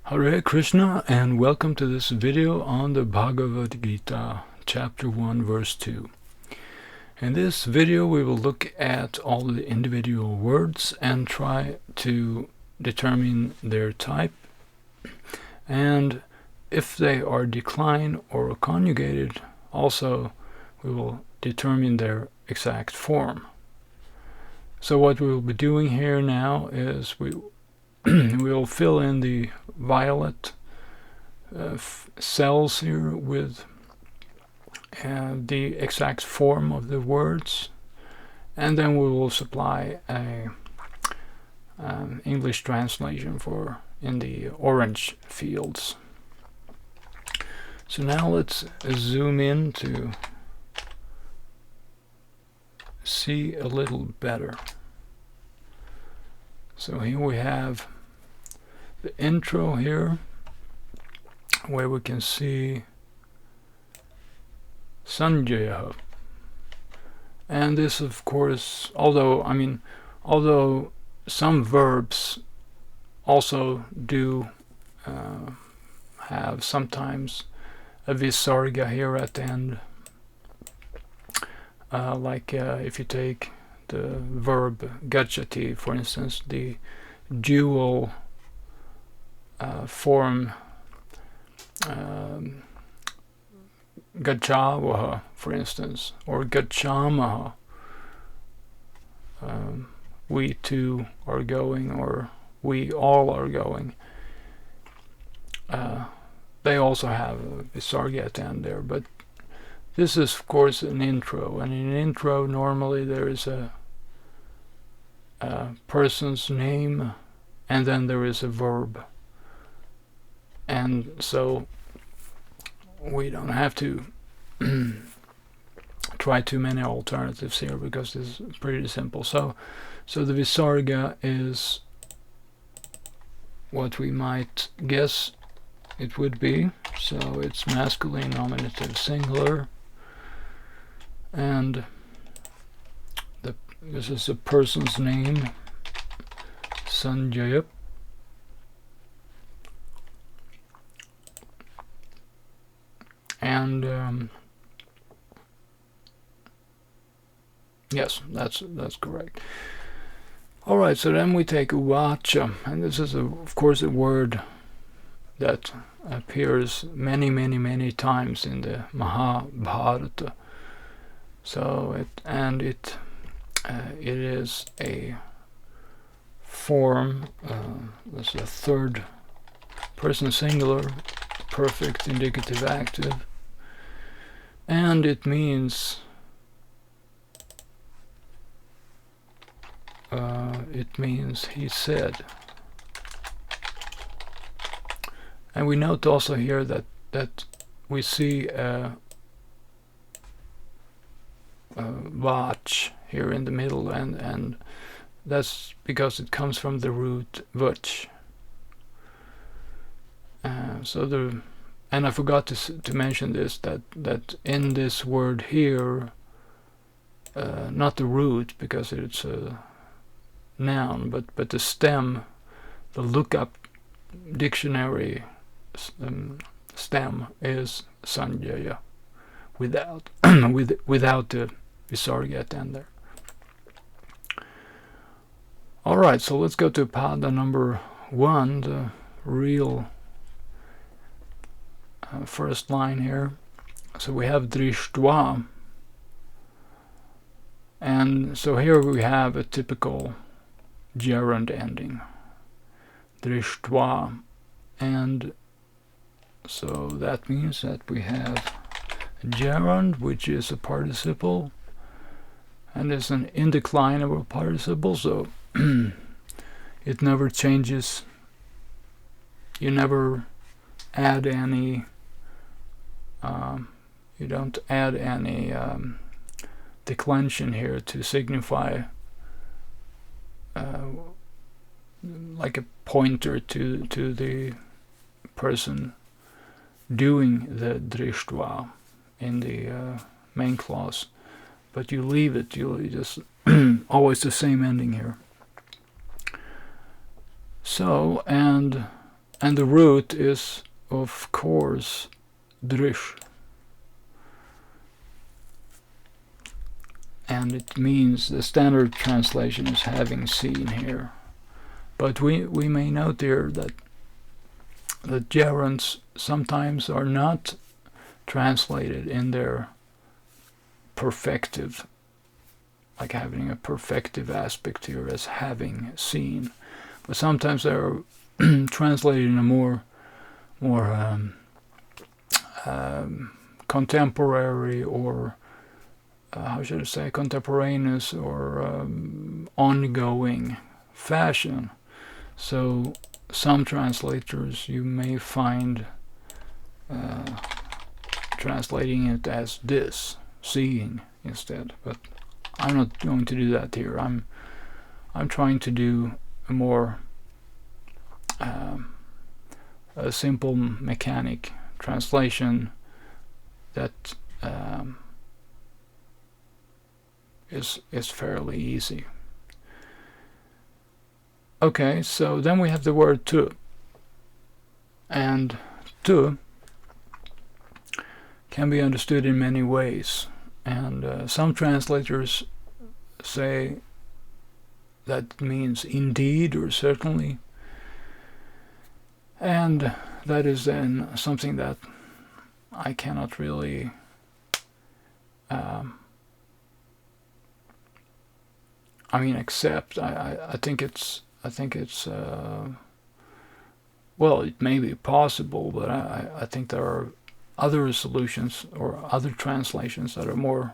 Hare Krishna, and welcome to this video on the Bhagavad-gita, chapter 1, verse 2. In this video we will look at all the individual words and try to determine their type, and if they are declined or conjugated, also we will determine their exact form. So what we will be doing here now is we will fill in the violet cells here with the exact form of the words, and then we will supply a English translation for in the orange fields. So now let's zoom in to see a little better. So here we have the intro here, where we can see sanjaya, and this, of course, although some verbs also do have sometimes a visarga here at the end, like if you take the verb gacchati, for instance, the dual form gacchavaha, for instance, or gacchamaha, we two are going, or we all are going. They also have a visarga at the end there, but this is, of course, an intro, and in an intro normally there is a person's name, and then there is a verb. And so we don't have to try too many alternatives here, because this is pretty simple. So the visarga is what we might guess it would be. So it's masculine nominative singular, and this is a person's name, sanjaya. And yes, that's correct. All right, so then we take uvaca, and this is of course a word that appears many times in the Mahabharata. So it is a form. This is a third person singular, perfect indicative active, and it means he said. And we note also here that we see a vach here in the middle, and that's because it comes from the root vach. And I forgot to mention this, that in this word here, not the root because it's a noun, but the stem, the lookup dictionary stem is sanjaya, without without the visarga at the end there. All right, so let's go to pada number 1, the real first line here. So we have drstva, and so here we have a typical gerund ending, drstva, and so that means that we have a gerund, which is a participle, and it's an indeclinable participle, so it never changes. You never add any you don't add any declension here to signify like a pointer to the person doing the drstva in the main clause, but you leave it, you just always the same ending here. So, and And the root is, of course, drish. And it means, the standard translation is having seen here. But we may note here that the gerunds sometimes are not translated in their perfective, like having a perfective aspect here as having seen. But sometimes they're translated in a more contemporary, or how should I say, contemporaneous, or ongoing fashion. So some translators you may find translating it as this, seeing, instead. But I'm not going to do that here. I'm trying to do a more a simple mechanic translation that is fairly easy. Okay, so then we have the word to. And to can be understood in many ways. And some translators say that means indeed or certainly. And that is then something that I cannot really accept. I think it's well, it may be possible, but I think there are other solutions or other translations that are more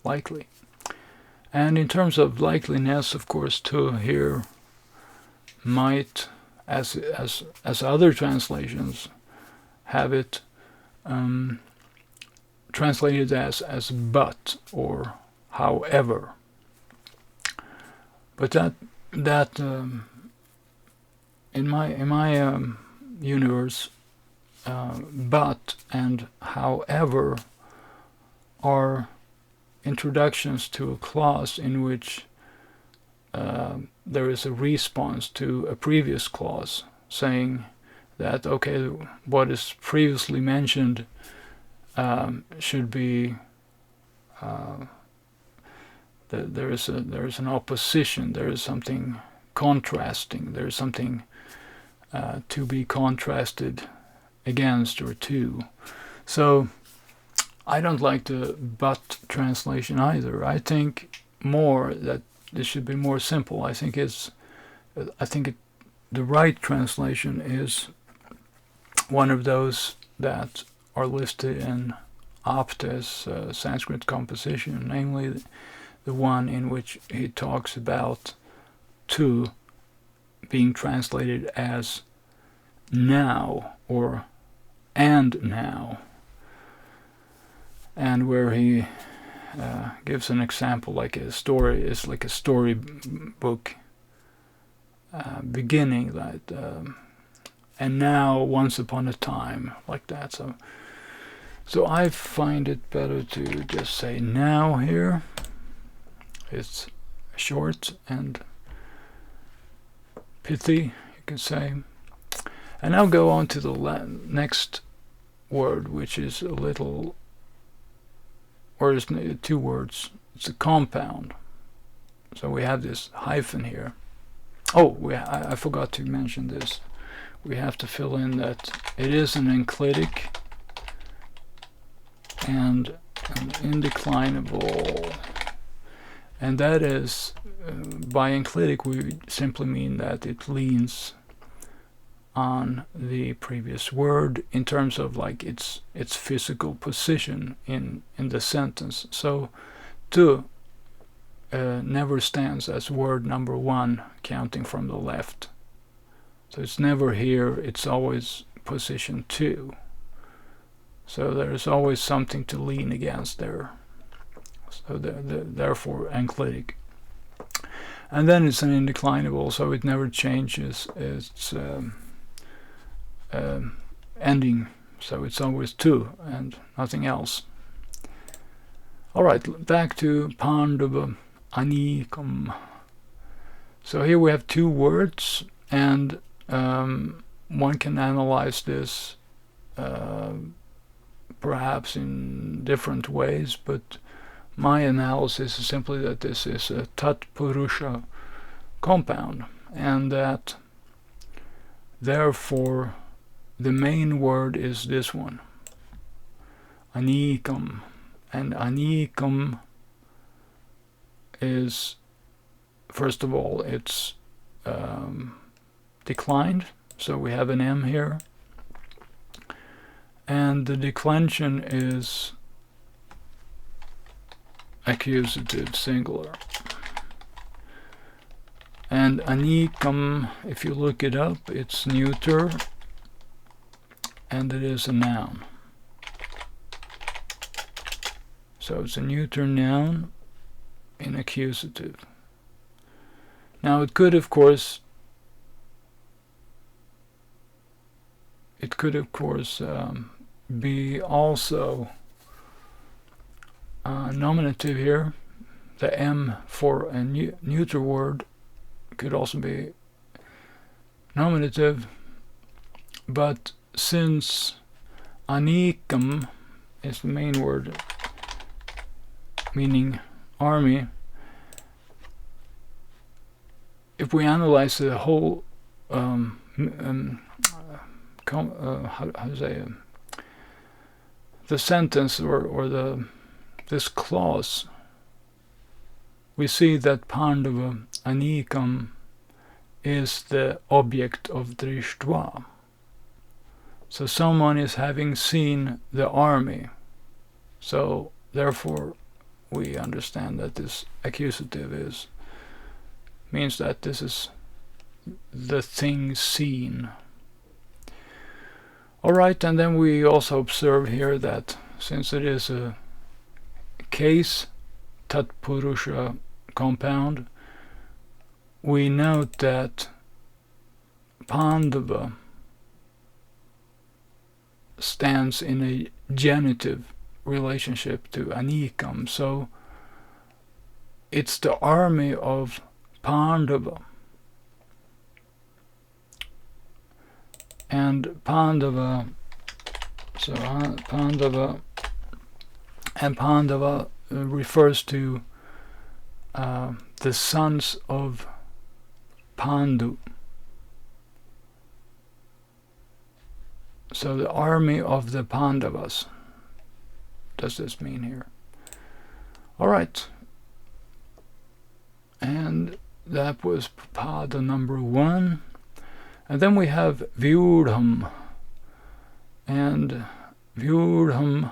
likely. And in terms of likeliness, of course, to here might, as other translations have it, translated as but or however. But that in my universe, but and however are introductions to a clause in which there is a response to a previous clause, saying that, okay, what is previously mentioned should be there is an opposition, there is something contrasting, there is something to be contrasted against or to. So I don't like the but translation either. I think more that this should be more simple. I think the right translation is one of those that are listed in Apte's Sanskrit composition, namely the one in which he talks about to being translated as now or and now, and where he gives an example, like a story, it's like a storybook beginning, that and now once upon a time, like that. So I find it better to just say now here. It's short and pithy, you could say. And now go on to the next word, which is a little, or is two words. It's a compound. So we have this hyphen here. Oh, I forgot to mention this. We have to fill in that it is an enclitic and an indeclinable. And that is, by enclitic, we simply mean that it leans on the previous word in terms of like its physical position in the sentence. So to never stands as word number one, counting from the left. So it's never here, it's always position 2. So there's always something to lean against there. So therefore enclitic. And then it's an indeclinable, so it never changes its ending. So it's always 2 and nothing else. Alright, back to pandavanikam. So here we have 2 words, and one can analyze this perhaps in different ways, but my analysis is simply that this is a tat-purusha compound, and that therefore the main word is this one, anikam. And anikam is, first of all, it's declined, so we have an M here, and the declension is accusative singular. And anikam, if you look it up, it's neuter, and it is a noun. So it's a neuter noun in accusative. Now it could of course be also nominative here. The M for a neuter word could also be nominative, but since anikam is the main word meaning army, if we analyze the whole the sentence or this clause, we see that Pandava anikam is the object of drstva. So someone is having seen the army. So therefore we understand that this accusative means that this is the thing seen. Alright, and then we also observe here that since it is a case tat-purusha compound, we note that Pandava stands in a genitive relationship to anikam, so it's the army of Pandava. And Pandava, so Pandava, and Pandava refers to the sons of Pandu. So the army of the Pandavas. Does this mean here? Alright. And that was pada number 1. And then we have vyudham. And vyudham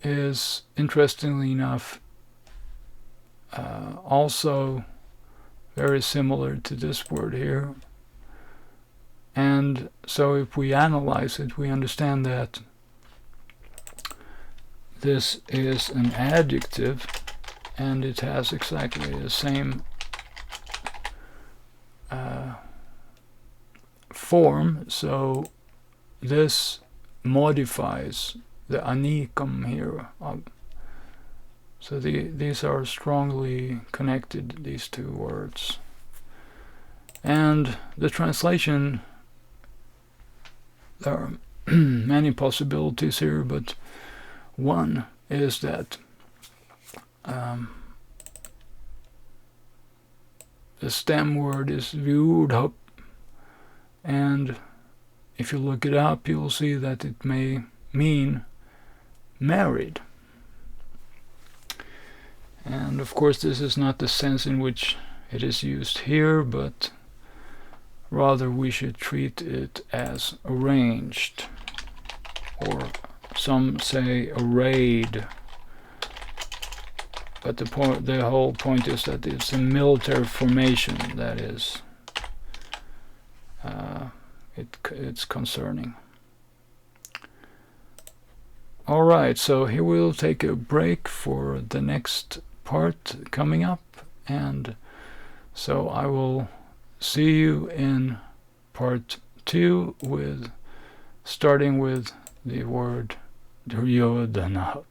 is, interestingly enough, also very similar to this word here. And so if we analyze it, we understand that this is an adjective, and it has exactly the same form, so this modifies the anikam here. So these are strongly connected, these two words. And the translation, there are many possibilities here, but one is that the stem word is vyudham, and if you look it up, you'll see that it may mean married. And of course this is not the sense in which it is used here, but rather we should treat it as arranged, or some say arrayed. But the whole point is that it's a military formation that is it's concerning. Alright, so here we'll take a break for the next part coming up, and so I will see you in part 2 starting with the word duryodhanah.